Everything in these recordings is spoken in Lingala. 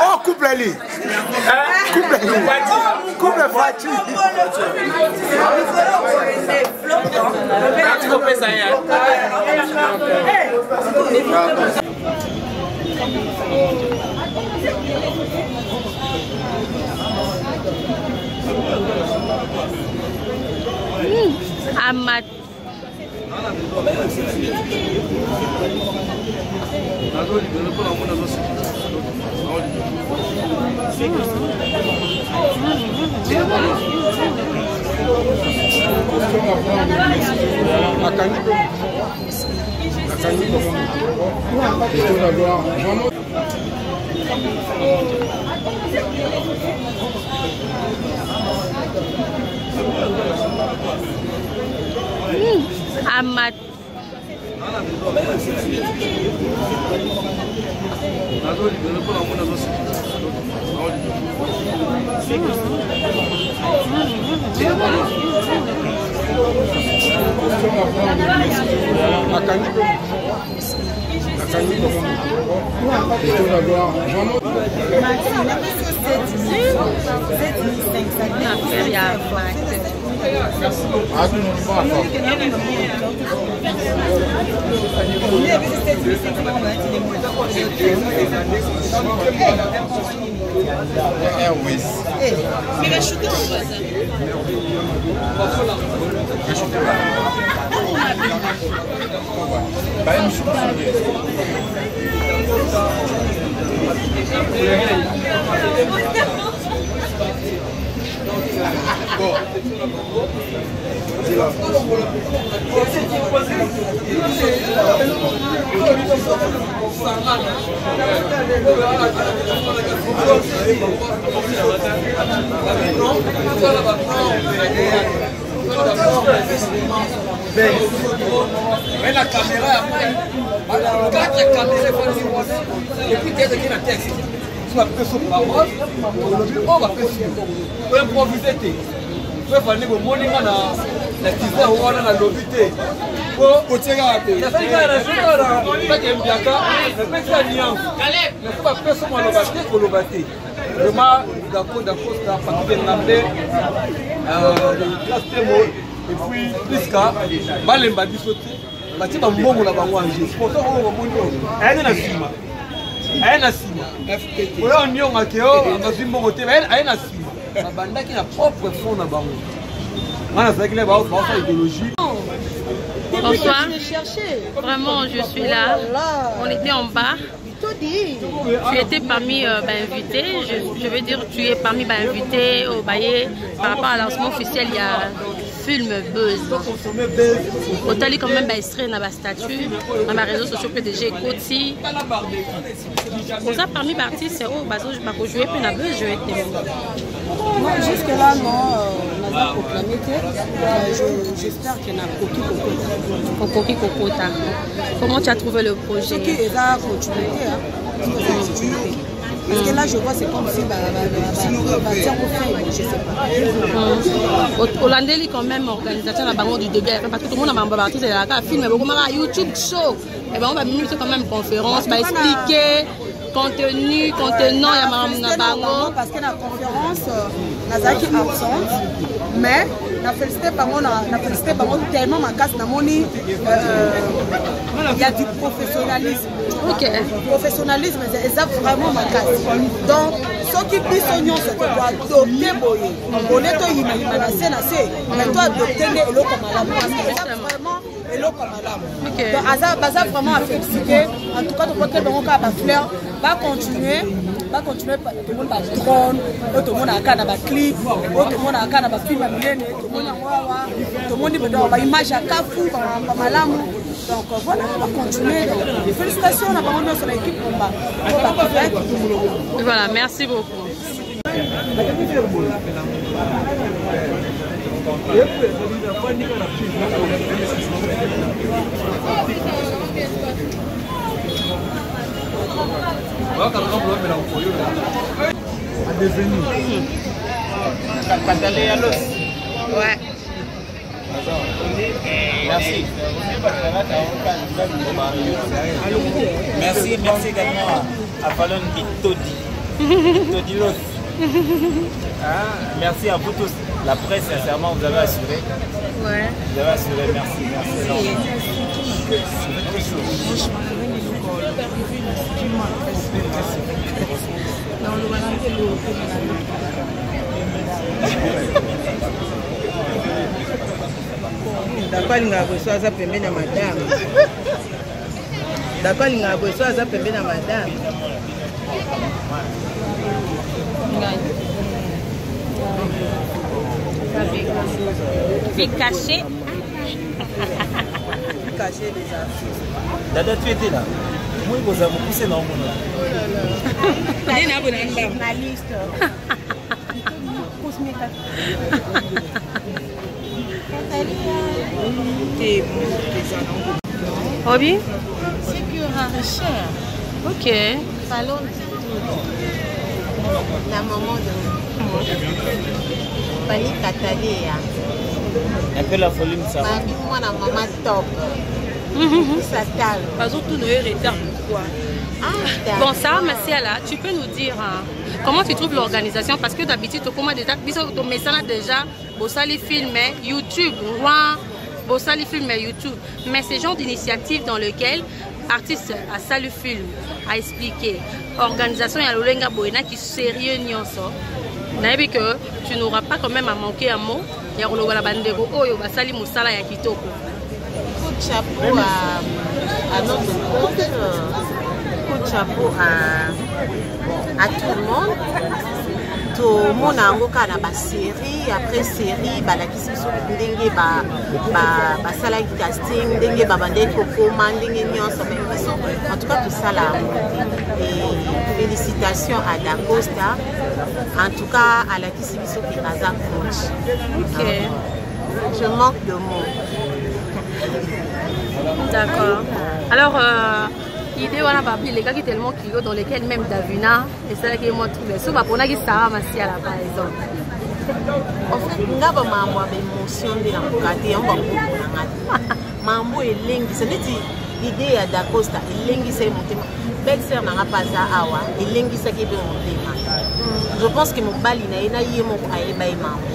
Oh, couple Ali. Couple Ali. Couple Fati. Amat. Amat. Mais la caméra après, quand la caméra et puis qu'est-ce qu'il y a un texte, tu vas faire son parole, on va faire on va improviser. Tu vas faire le morning la tisane on a la lobité. Pour tirer à terre. La fille là, pas qu'elle bien là, mais c'est un lien. Mais faut pas faire son lobité pour lobité. Vraiment d'accord ça parce que l'ambiance classe témo et puis Liska balemba bisote bati ba mbongo na bango anje sponsor ko bondo ayena na sima FPT oyo nyonga keo ngazwi mbongo te ayena sima babandaki na propre fond na bango mana ça qu'il ba fa idéologie. Bonsoir. Vraiment, je suis là. On était en bas. Tu étais parmi invités. Je veux dire, tu es parmi invités au Baye. Par rapport à lancement officiel, il y a film buzz. Autant quand même extrait dans la statue, dans les réseaux sociaux PDG Koti. Pour ça, parmi les artistes, c'est où je vais jouer puis la buzz, je vais être. Non, jusque là, non. On a proclamé que j'espère qu'il y en a Koki Kokota. Comment tu as trouvé le projet? Ce qui est là, continuité. Parce que là, je vois, c'est comme si je sais pas. Hollandais, quand même, organisation à Bango du début, parce que tout le monde a un artiste, il a un film, mais YouTube show. Et ben on va même quand même conférence, va expliquer contenu, contenant, il y a Bango. Parce que la conférence, Nazaki est absente, mais na félicité Bango tellement ma casse na moni, il y a du professionnalisme. Ok. Professionnalisme, c'est vraiment ma casse. Donc, ceux qui disent oignon, c'est que tu adopter boye. On est toi, il m'a menacé, mais toi adopter les lots comme madame. Parce que vraiment les lots comme madame. Donc, Aza vraiment à féliciter. En tout cas, tu vois que Bango a ma fleur va continuer. Tout le monde va drone, tout le monde a un canne à clip, tout le monde a un canne à film à millénaire, tout le monde a wawa, tout le monde a une image à Kafou, à Malamou. Donc voilà, on va continuer. Donc, félicitations, on a vraiment sur l'équipe. Voilà, merci beaucoup. À devenir. Ouais. Merci. Merci également à Fallon Todi. Merci à vous tous. La presse, sincèrement, vous avez assuré. Ouais. Vous avez assuré, merci. D'accord, il y a besoin de pembeni à madame. D'accord, il y a besoin de pembeni à madame. Puis caché. Caché déjà. Dada, tu étais là. Moi, vous avez poussé dans mon Journaliste. Obi? C'est que cher. Ok. Salon la maman de Pani Catalia. un peu la folie, ça. Moi, la maman top. Ça table. Par exemple, tout Noël est tard. Bon, Sarah Massiala, tu peux nous dire comment tu trouves l'organisation? Parce que d'habitude, comment déjà, déjà, Bossali film YouTube, Bossali film YouTube. Mais ce genre d'initiative dans lequel artiste à Salut Film a expliqué, organisation et l'Olenga Boena qui sérieux nyonso. Naïbi que tu n'auras pas quand même à manquer un mot. Il y a la bandego Oyo Basali Moussala ya Kitoko. Coup de chapeau à notre compte. Coup de chapeau à tout le monde. Tout le monde a encore une série, après série, la question de la casting, de en tout cas tout ça là. Et félicitations à Da Costa, en tout cas à la question qui a coach. Ok. Je manque de mots. D'accord. Alors, l'idée, voilà, les gars qui tellement kilos dans lesquels même Davina, et c'est là qui est moi trouvé. Sauf pour nous qui Sarah Massiala par exemple. En fait, nous avons une émotion de la Mambo et Lengi, c'est l'idée à Da Costa, et Lengi c'est mon thème. Belle-sœur n'a pas ça awa, et Lengi c'est qui est mon thème. Je pense que mon bali n'a pas eu mon aïe Mambo.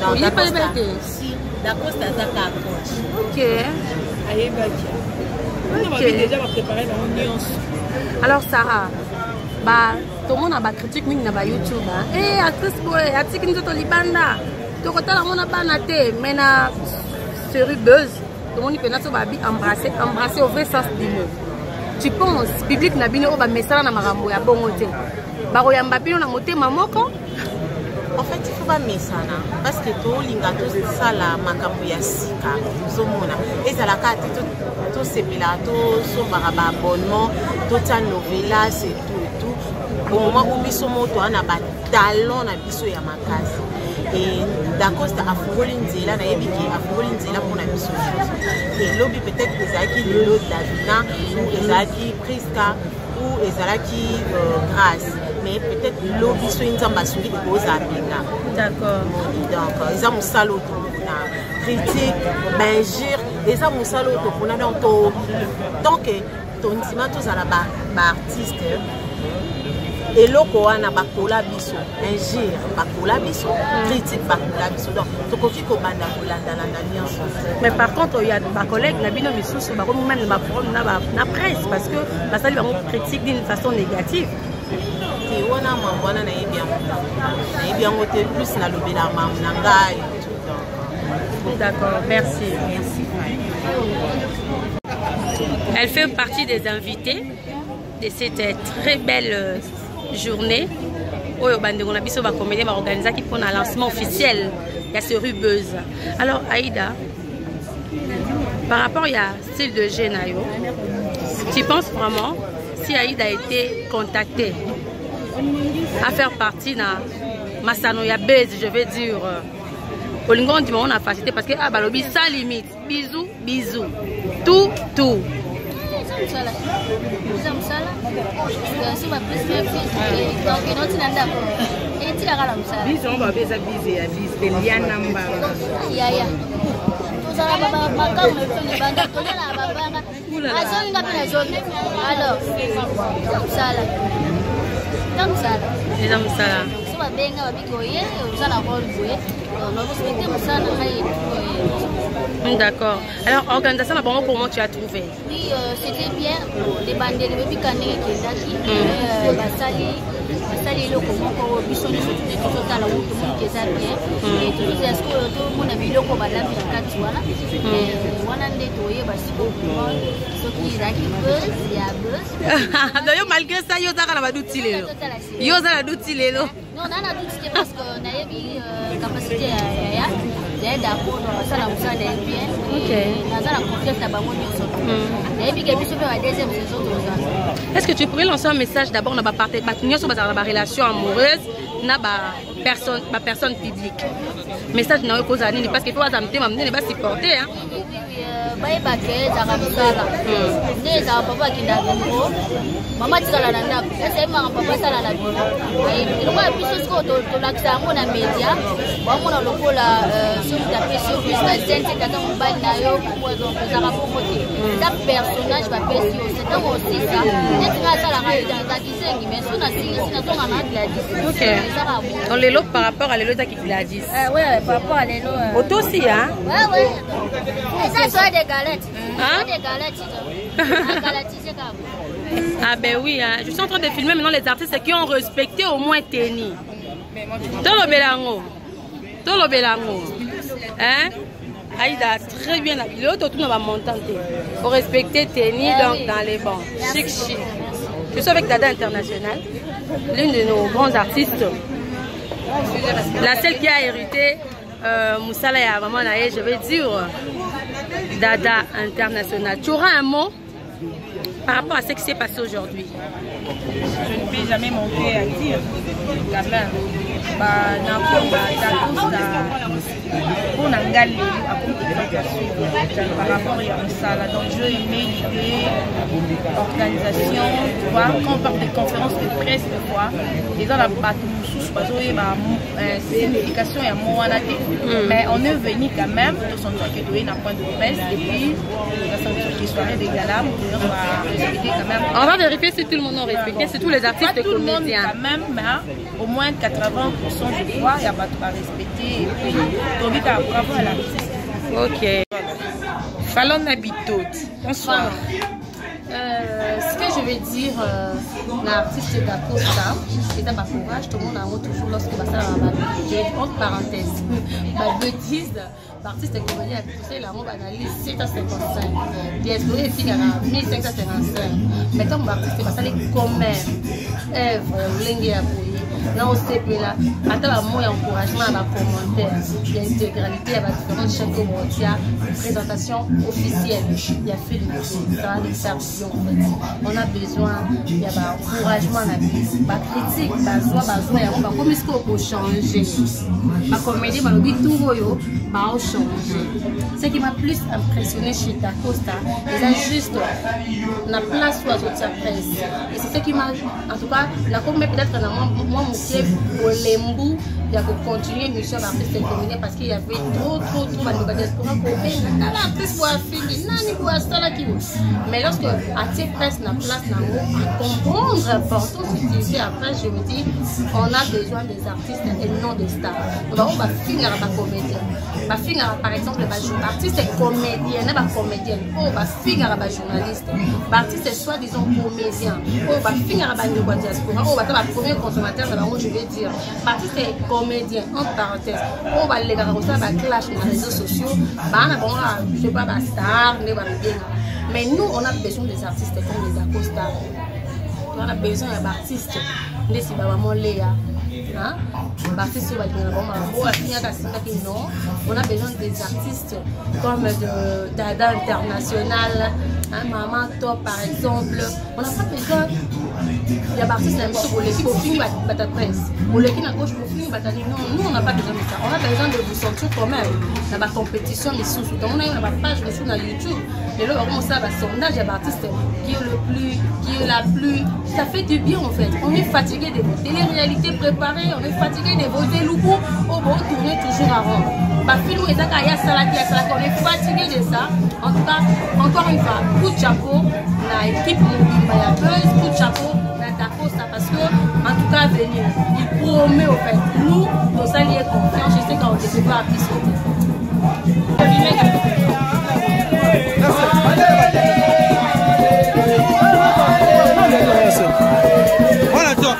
Donc, Da Costa, si, Da Costa c'est un coach. Ok. Aïe on va déjà préparer la nuance. Alors Sarah, tout le monde a critique sur YouTube. Eh, actrice boy, article nous libanda. Tu côté la on a banaté, mais na série buzz. Tout le monde peut embrasser au vrai sens du mot. Tu penses public na bino o ba message na makambo ya bongo te. Ba ko yamba bino na motema moko. En fait, il faut pas mettre ça parce que tout l'ingato ça la makambo ya sika. Zomona. Et ça la carte tout ces pilatos, son baraba abonnement, tout ça novela, c'est tout. Au moment où biso moto ana ba talon na biso ya makasi. Et Da Costa a foulé nzela na yebiki a foulé nzela pour na biso. Et lobby peut-être ezaki lelo Davina ou ezaki Priska ou ezaki Grâce. Mais peut-être lobby so nzamba sungi ko za pinga. D'accord. Donc ils ont salo na critique, bengir, ils ont salo to pour na donc donc ton sima tous à la artiste et loko wana bakola biso ingir bakola biso critique bakola biso donc tokoki ko banda kolanda na nyonso. Mais par contre il y a des collègues na bino misusu ba comme même na presse parce que basali ba critique d'une façon négative. Et on a mambo na bien ngote plus na lobela mam na ngai. D'accord, merci. Elle fait partie des invités de cette très belle journée où on a biso ba comédien ba organiser qui pour un lancement officiel il y a ce rubeuse. Alors Aïda, par rapport à style de Genayo, tu penses vraiment si Aïda a été contactée à faire partie de Masano ya base, je veux dire Olingon dit on a facilité parce que ah balobi ça limite bisous tout si ma plus donc non tu n'as pas et tu la musala. Biso on va beza bise ya bise Eliana Mbanga. Ya. Tozala baba makamu toni banda tozala babanga. Azonga pe azonga. Alors, musala. Musala. Eza musala. So ba benga ba bikoye, musala ko boye. On respecte musala hayi. D'accord. Alors, organisation, comment tu as trouvé? Oui, c'était bien. Les bandés, les bébés canés qui étaient là, Basali, le comment pour Bissoni, surtout les total, tout le monde qui est bien. Et tout le monde a vu le combat là, mais quand tu vois là, on a nettoyé parce que ce qui est là qui buzz, il y a buzz. D'ailleurs, malgré ça, il y a un doutil. Il y a un doutil. Non, on a un doutil parce qu'on a eu capacité à d'accord, ça la musala est bien. Est-ce que tu pourrais lancer un message d'abord dans la relation amoureuse, dans la personne publique? Message dans le parce que toi, ça me pas supporter. Maman tu sala nanda c'est ma papa sala la bio et moi biso ko to lakisa mo na media wa mo na lokola sur ta pression business sense tata mbali na yo ko donc za ka popote ta personnage va pesi c'est dans aussi ça et tu as sala ka dans qui sengi mais sona sina to ngana Gladys. OK. Donc les lots par rapport à les lots qui Gladys. Ouais par rapport à les lots auto aussi hein. Ouais et ça soit des galettes. Hein? Des galettes. Galettes c'est comme ah ben oui, hein. Je suis en train de filmer maintenant les artistes qui ont respecté au moins Teni. Tolo Belango. Hein? Aïda, très bien habillé. L'autre, tout va monter. Il faut respecter Teni donc dans les bancs. Chic. Je suis avec Dada International, l'une de nos grands artistes. La seule qui a hérité Musala et vraiment, je vais dire Dada International. Tu auras un mot par rapport à ce qui s'est passé aujourd'hui? Je ne peux jamais manquer à dire quand même. Pour Nangali, par rapport à Musala, donc je aimais l'idée, organisation, tu vois, quand on parle de conférences de presse, des fois, et dans la signification et mais on est venu quand même, de son toit qui est un point de presse, et puis, la soirée des galas, on va respecter quand même. On va vérifier si tout le monde a respecté, si tous les artistes et comédiens. Tout le monde quand même, mais au moins 80% je crois, il y a pas de respecter, et puis, on dit qu'à bravo à l'artiste. Ok. Fallon Nabitote. Bonsoir. Ce que je veux dire, l'artiste d'Acosta, c'est un courage, tout le monde a toujours lorsque ça va entre parenthèses, ma bêtise, l'artiste est comédien, c'est la robe analyse 755, diaspora et puis 1555. Maintenant, l'artiste va s'aller commerce, œuvre, lingue à bouillir. Là, on sait que là, attends la moins encouragement à la commentaire, l'intégralité à la différente chaîne comme on tient, présentation officielle. Il y a fait le ça va les faire bien en fait. On a besoin, il y a encouragement à la vie, pas critique, pas joie, il y a comme est-ce qu'on peut changer. Ma comédie, ma lobby tout voyo, va changer. Ce qui m'a plus impressionné chez Dacosta, c'est juste la place où elle sa presse. Et c'est ce qui m'a, en tout cas, la comédie peut-être moi pour les mbou, il y a continuer une mission d'artiste et comédien parce qu'il y avait trop de diaspora pour l'artiste pour la mais lorsque à tes presse la place à comprendre l'importance d'utiliser après je me dis on a besoin des artistes et non des stars. On va finir par comédien, va finir par exemple artiste et comédienne, pas comédienne, on va finir par journaliste, artiste soit disons comédien, on va finir par diaspora, on va être le premier consommateur je vais dire, artiste et comédien, entre parenthèses, on va les garder comme ça, clash dans les réseaux sociaux, je sais pas, star, mais nous, on a besoin des artistes comme les Acosta. On a besoin d'artistes, des Sibamamo Léa. On a besoin des artistes comme Dada International, Maman Top par exemple. On n'a pas besoin. Il y a des artistes pour l'équipe au film, pour l'équipe à gauche pour film. Non, nous on n'a pas besoin de ça. On a besoin de vous sentir quand même dans la compétition sous. Donc on a une page sur YouTube. Et là on ça va sondage d'artistes qui est la plus. Ça fait du bien en fait. On est fatigué de vos télé-réalités préparées, on est fatigué de vos éloubous, on va tourner toujours à rond. On est fatigué de ça. En tout cas, encore une fois, coup de chapeau, l'équipe Buzz, coup de chapeau, ça parce que, en tout cas, venir, il promet au fait. Nous, nos alliés confiants, je sais qu'on ne peut pas appuyer. Voilà toi.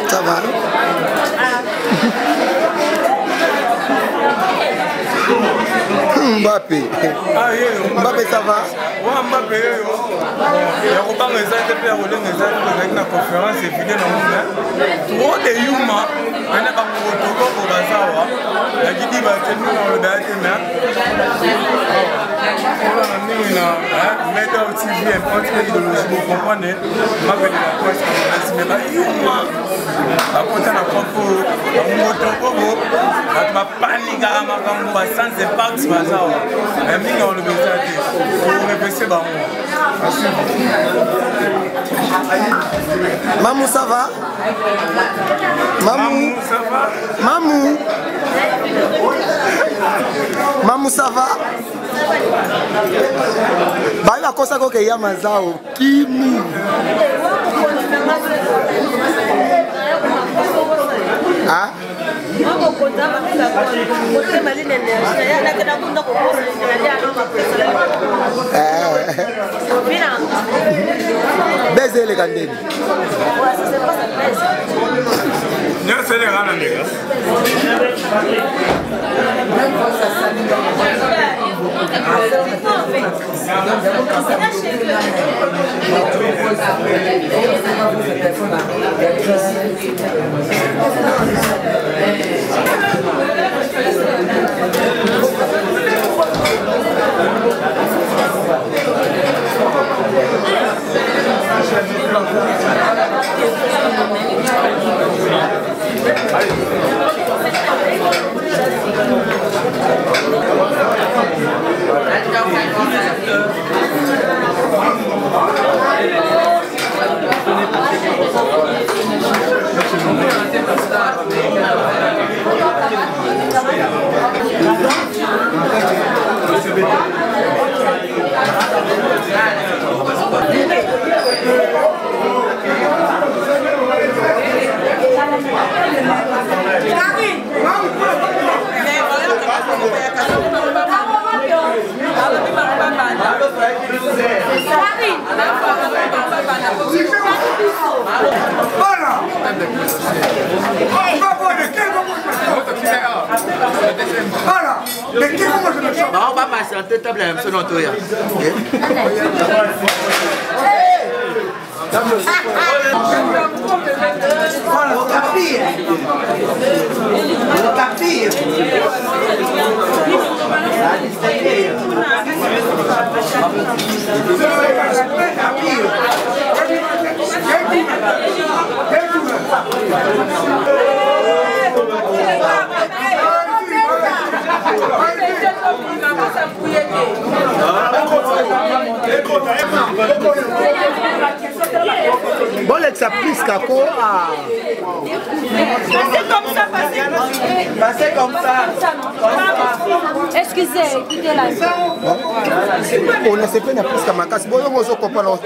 Ça va? Mbappé. Mbappé, ça va? Mbappé, il y a pas de la conférence et puis trop de Yuma, on a pas protocole pour Bazawa. La Guinée va tenir dans le bâtiment. On a méthode TV, un peu d'idéologie, vous comprenez? Mbappé, mais pas Yuma. À côté de la propos, on a paniqué à ma sans impact Bazawa. Et nous, on le besoin. On répète ça. Mamou, ça va? Mamou, ça va? Mamou, Mamou, ça va? Bah, il a cosa que y a mazao. Kimi. Ah? Baiser les candidats. C'est les gars, les gars. On va passer en tête table à M. Notoya. Bon, là, ça prise Kako à... Passez comme ça. Excusez, écoutez la on ne sait pas plus qu'à ma casse. Bon, on se comprend l'autre.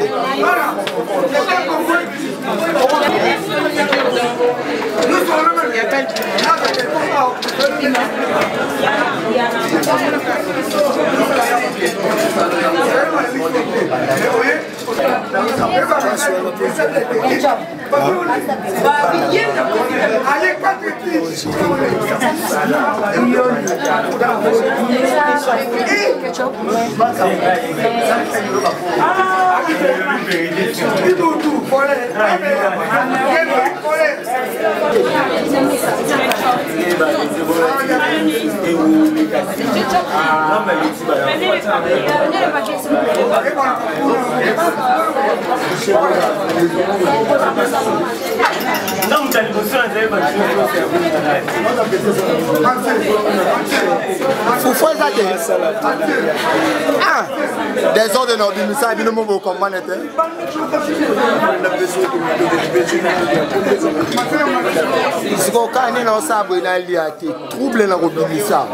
Des ordres de l'Insa, ils ne m'ont pas compris. Si vous avez un sabre, il y a des troubles dans l'Insa.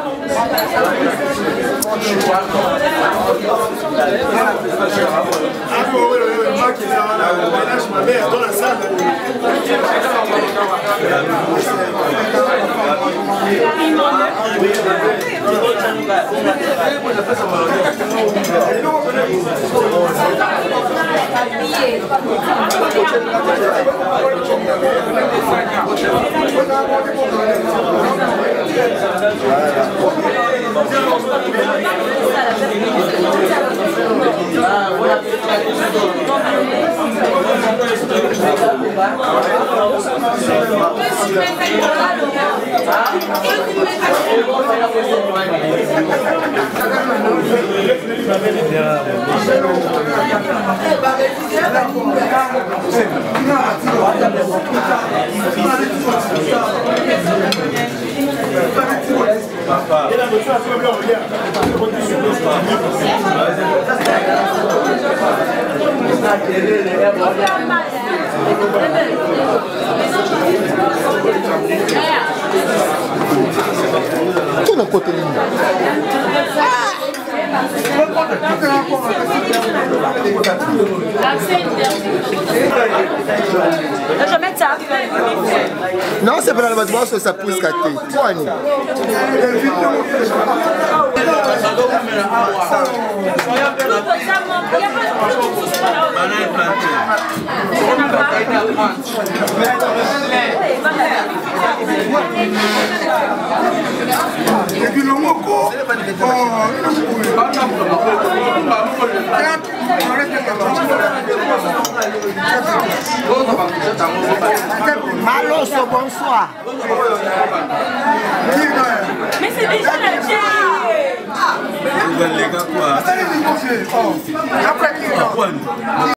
Qui est le côté ligne? Je mets ça. Non, c'est pas dans le bâtiment, parce que ça pousse qu'à thé. Poigne. Maloso, bonsoir. Mais c'est déjà la